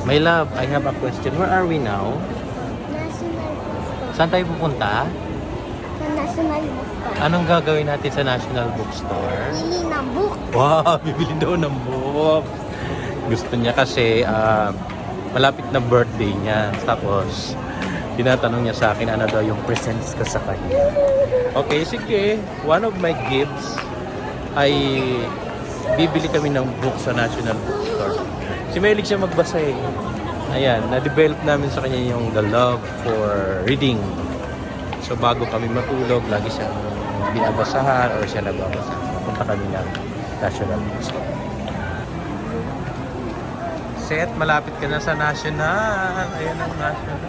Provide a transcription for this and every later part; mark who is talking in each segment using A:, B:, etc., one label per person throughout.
A: My love, I have a question. Where are we now?
B: National Bookstore.
A: Saan tayo pupunta?
B: Sa National Bookstore.
A: Anong gagawin natin sa National Bookstore?
B: Pili ng book.
A: Wow, bibili daw ng book. Gusto niya kasi malapit na birthday niya. Tapos, tinatanong niya sa akin ano daw yung presents ko sa kanya. Okay, sige. One of my gifts ay bibili kami ng book sa National Bookstore. Si Melig siya magbasa eh. Ayan, na-develop namin sa kanya yung the love for reading. So bago kami matulog, lagi siyang binabasahan or siya nagbabasa. Punta kami ng National Bookstore. Set, malapit ka na sa National. Ayan ang National.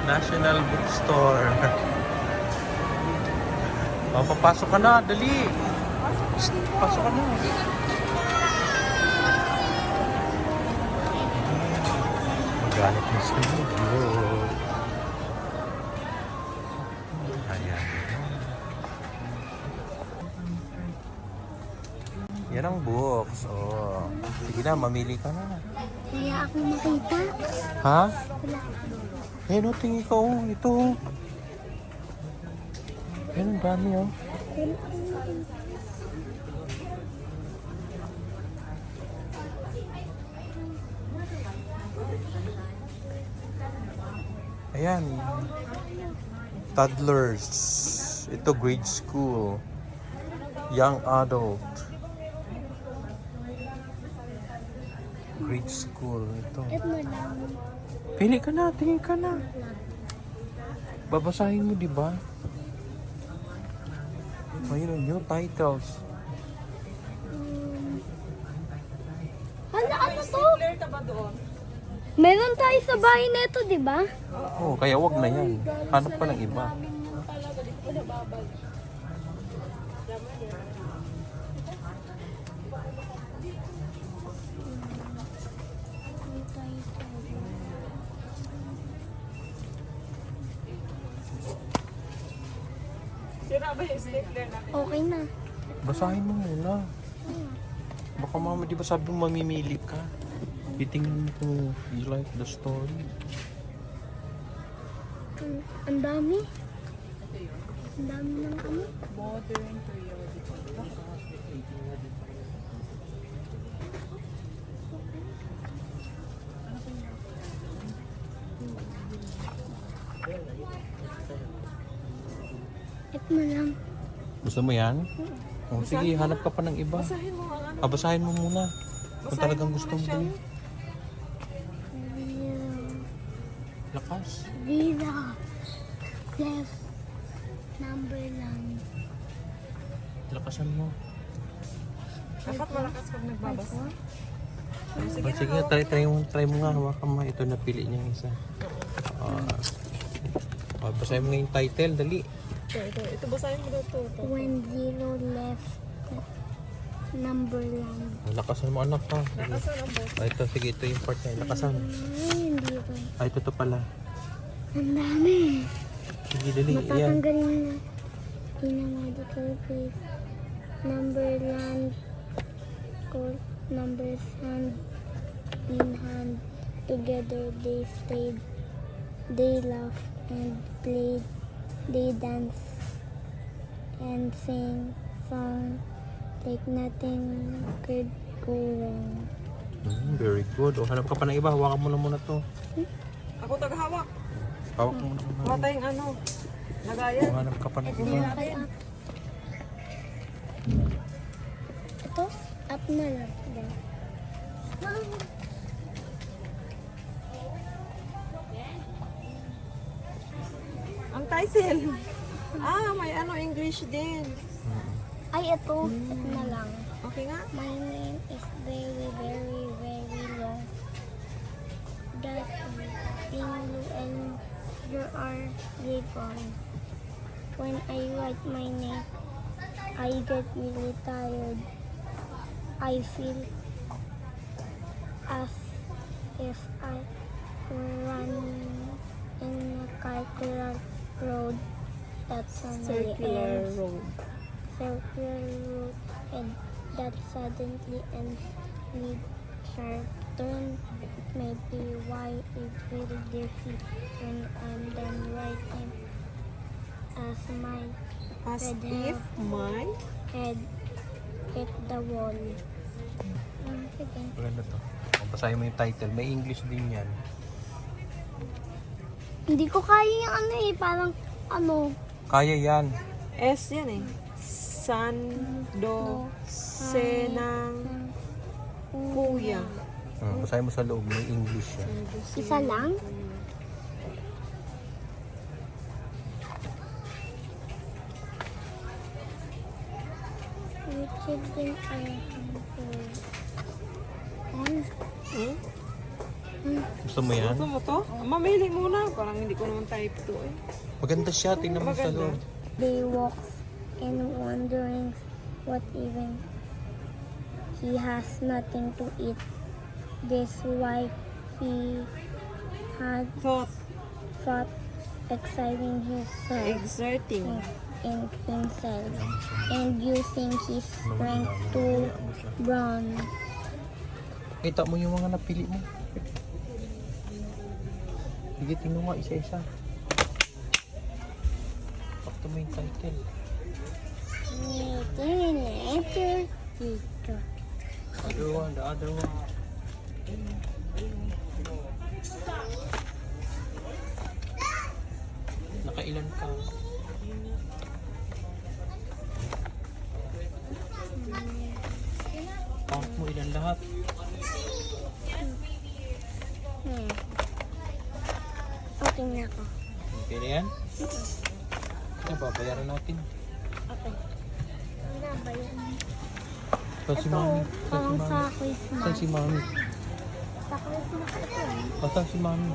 A: National Bookstore. O, papasok ka na. Dali. Pasok ka na. Magalit na sa video. Ayan. Yan ang books. Oh. Sige na, mamili ka na.
B: Kaya ako makita.
A: Ha?
B: Wala.
A: Ayun, oh, tingin ka, oh. Ito, oh. Ayun, ang dami, oh. Ayan. Toddlers. Ito, grade school. Young adult. Grade school. Ito.
B: Ito lang.
A: Pili ka na, tingin ka na. Babasahin mo, di ba? Mayroon yung titles.
B: Hala, ano to? Meron tayo sa bahay nito, di ba?
A: Oh, kaya wag na yan. Hanap pa ng iba.
B: Okay na.
A: Basahin mo muna. Baka mama, di ba sabi mo mamimili ka? Titingnan mo kung you like the story.
B: Ang dami. Ang dami ng ano.
C: Modern periodical.
B: Ito na lang.
A: Gusto mo yan? Oh, sige, hanap ka pa ng iba.
C: Basahin mo ang ano.
A: Basahin mo muna. Kung talagang gusto mo din. Lakas.
B: Vida. Left. Number lang.
A: Lakasan mo.
C: Dapat malakas pag nagbabasa.
A: Oh, sige, try mo nga. Hawakan mo. Ito napili niya yung isa. Basahin mo nga yung title. Dali.
C: Ito basahin mo daw to.
B: When zero left. Number lang.
A: Lakasan mo, anak ka.
C: Nakasan ang boss.
A: Ito, sige. Ito yung part niya. Lakasan.
B: Ay, hindi ko.
A: Ito pala.
B: Ang dami.
A: Sige, dali. Ayan.
B: Matatanggalin na. In a medical place. Number land. Court. Numbers hand in hand. Together they stayed. They laughed and played. They danced and sang song like nothing could go wrong.
A: Very good. O, hanap ka pa ng iba. Hawakan mo na muna to.
C: Ako tagahawak.
A: Hawak mo na muna.
C: Wala tayong ano. Nagaya.
A: O, hanap ka pa ng
C: Hindi
A: iba.
C: natin.
B: Ito, up na lang.
C: Ang title. May ano, English din.
B: Ay, ito. Up na lang.
C: Okay nga.
B: My name is very, very, very long. That thing and you are given. When I write my name, I get really tired. I feel as if I were running in a circular road that suddenly ends. Circular road and that suddenly ends with sharp turn maybe why it will defeat when I'm done writing as my
C: As
B: Red
C: if my...
B: head hit the wall. Sige.
A: Maganda to. Kung basahin mo yung title, may English din yan.
B: Hindi ko kaya yung ano eh, parang ano.
A: Kaya yan.
C: S yan eh. San, do, se, ng, kuya.
A: Basahin mo sa loob, may English yan.
B: Isa lang? Richard din ay
C: Hmm?
A: Gusto mo yan?
C: Gusto mo to? Mamili muna. Parang hindi ko naman type to eh.
A: Maganda siya, tingnan mo sa
C: Maganda.
A: loob.
B: They walks and wondering what even he has nothing to eat. This why he had
C: Thought.
B: thought exciting himself
C: Exerting.
B: in himself and using his strength to run.
A: Kita mo yung mga napili mo. Sige, tingnan nga isa-isa. Pakto mo yung title. Other one, the other one. Nakailan ka? Count mo ilan lahat.
B: Okay na ako.
A: Okay na yan? Ano ba, bayaran natin.
B: Okay. Ano ba yun?
A: Saan si
B: Ito,
A: Mami?
B: parang sa Christmas.
A: Saan si Mami?
B: Sa Christmas ito eh.
A: Saan si Mami?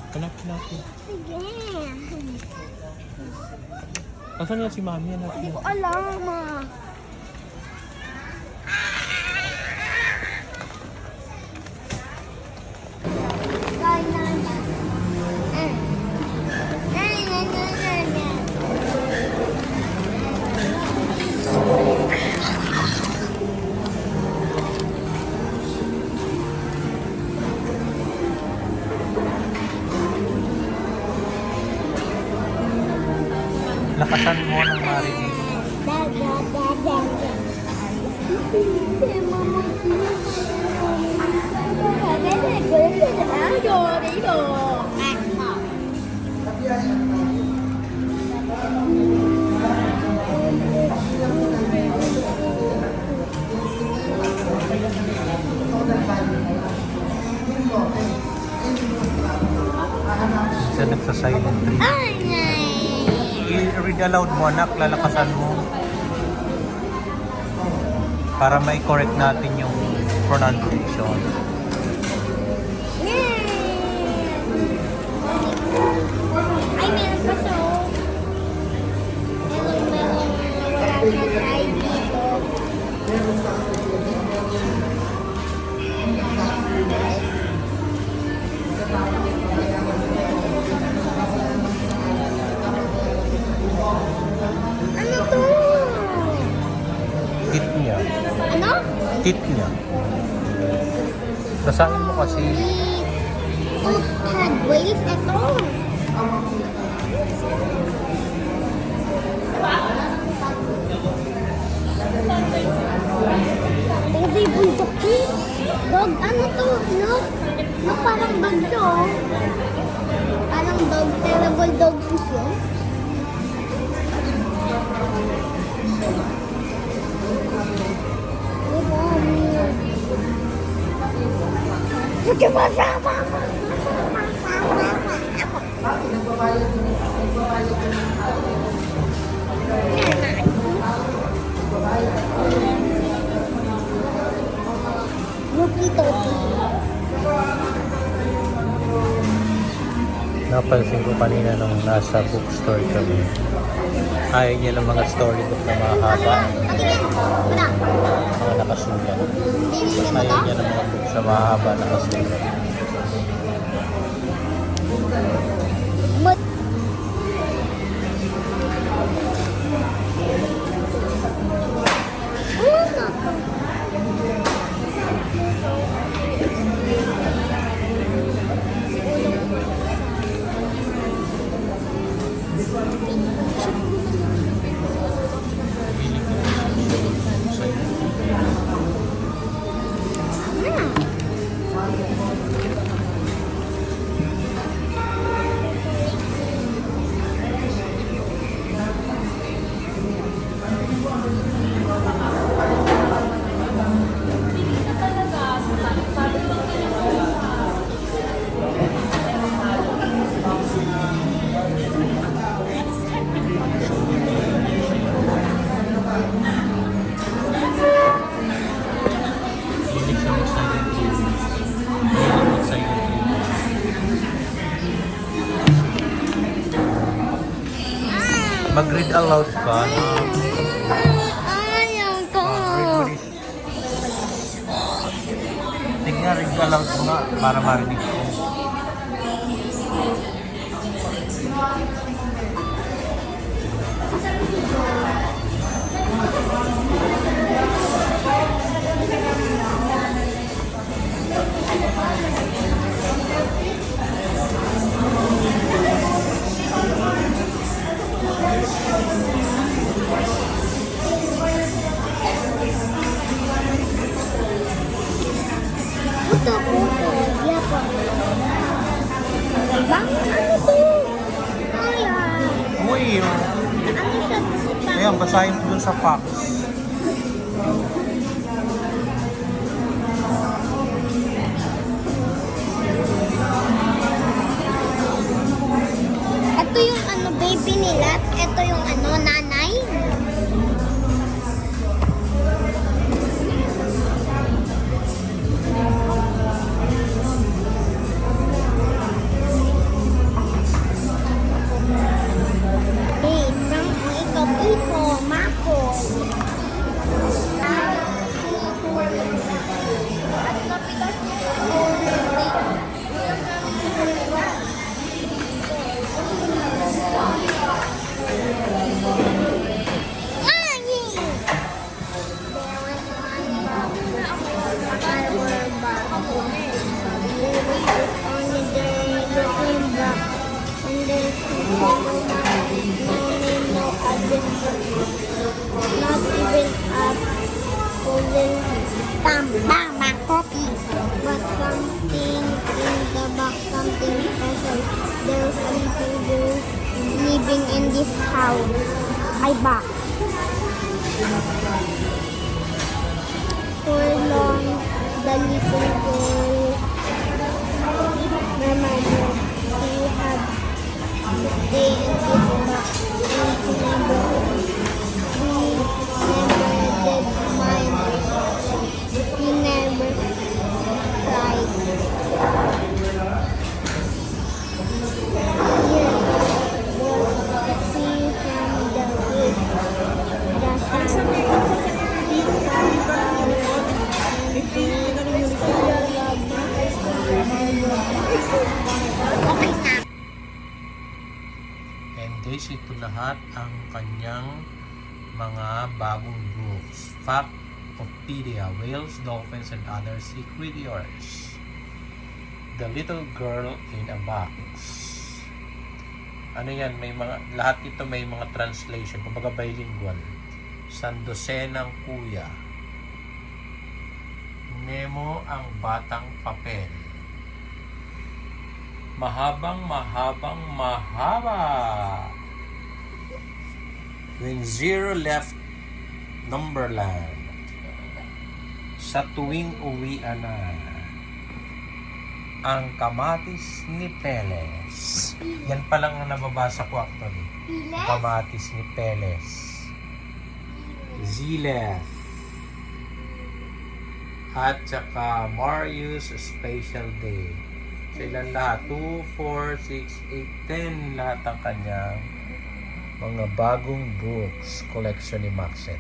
A: Hanapin natin.
B: Sige.
A: Saan nga si Mami? Hanapin
B: Hindi ko
A: natin.
B: alam ah.
A: Lakasan mo ng marinig. Siya nagsa-silent treat. I-read aloud mo, anak, lalakasan mo. Para may correct natin yung pronunciation.
B: Ay, meron pa so. Meron wala siyang try dito. Ano to?
A: Tit niya.
B: Ano?
A: Tit niya. Basahin mo kasi.
B: Oh, had whales ito. Hindi buntok eh. Dog, ano to? No? No, parang dog to. Oh. Parang dog, terrible dog fish yun. Sige ba sama? Yuki-toki.
A: Napansin ko kanina nung nasa bookstore kami. Ayaw niya ng mga storybook na mahaba.
B: Patingin. Wala.
A: Mga nakasulat.
B: Hindi mo
A: Ayaw
B: to?
A: niya ng mga books na mahaba nakasulat.
B: Mut. Ano na to?
A: Mag-read aloud ka.
B: Ayaw ko.
A: Tingnan, read aloud mo nga para marinig ko.
B: Puto, puto. Iya po. Bang, ano to? Ayan.
A: Uy,
B: Ano siya sa
A: ayan, basahin mo dun sa fax.
B: Ito yung ano, baby nila. Ito yung ano, nanay. Hey, from ito, mako. Not even a golden stamp, bang, copy, but something in the box, something special. There's a little girl living in this house. I box. For long, the little girl remembered she had to stay in this box and she never did mind. He never cried. Here was the sea from the lake. The sun beat from the road and the okay na.
A: And guys, ito lahat ang kanyang mga bagong books. Factopedia, Whales, Dolphins, and Other Sea Creatures. The Little Girl in a Box. Ano yan? May mga, lahat ito may mga translation. Kumbaga bilingual. Sandosenang Kuya. Nemo ang Batang Papel. Mahabang mahaba. When Zero Left Numberland. Sa tuwing uwian na. Ang Kamatis ni Peles. Yan pa lang ang nababasa ko actually. Ang Kamatis ni Peles. Zilef. At saka Marius Special Day. So ilan lahat? 2, 4, 6, 8, 10 lahat ang kanyang mga bagong books collection ni Maxet.